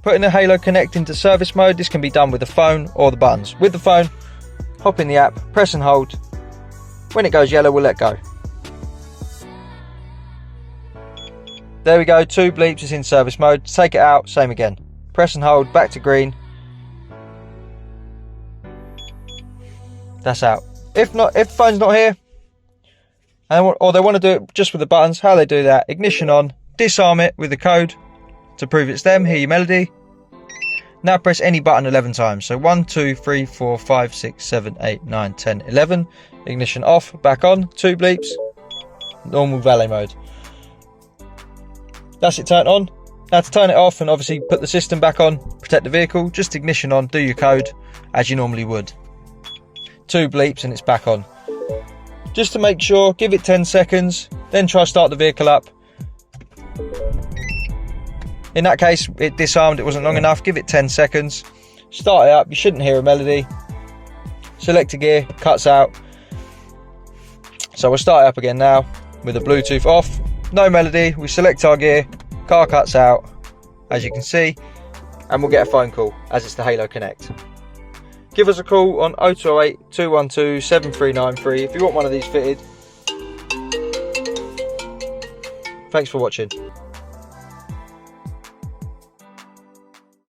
Putting the Halo Connect into service mode, this can be done with the phone or the buttons. With the phone, hop in the app, press and hold. When it goes yellow, we'll let go. There we go, 2 bleeps, is in service mode. Take it out, same again. Press and hold, back to green. That's out. If the phone's not here, or they want to do it just with the buttons, how they do that: ignition on, disarm it with the code to prove it's them, hear your melody. Now press any button 11 times. So 1, 2, 3, 4, 5, 6, 7, 8, 9, 10, 11. Ignition off, back on, 2 bleeps. Normal valet mode. That's it turned on. Now to turn it off and obviously put the system back on, protect the vehicle, just ignition on, do your code as you normally would. 2 bleeps and it's back on. Just to make sure, give it 10 seconds, then try start the vehicle up. In that case, it disarmed, it wasn't long enough. Give it 10 seconds, start it up, you shouldn't hear a melody. Select a gear, cuts out. So we'll start it up again now with the Bluetooth off. No melody, we select our gear, car cuts out, as you can see, and we'll get a phone call as it's the Halo Connect. Give us a call on 0208 212 7393 if you want one of these fitted. Thanks for watching.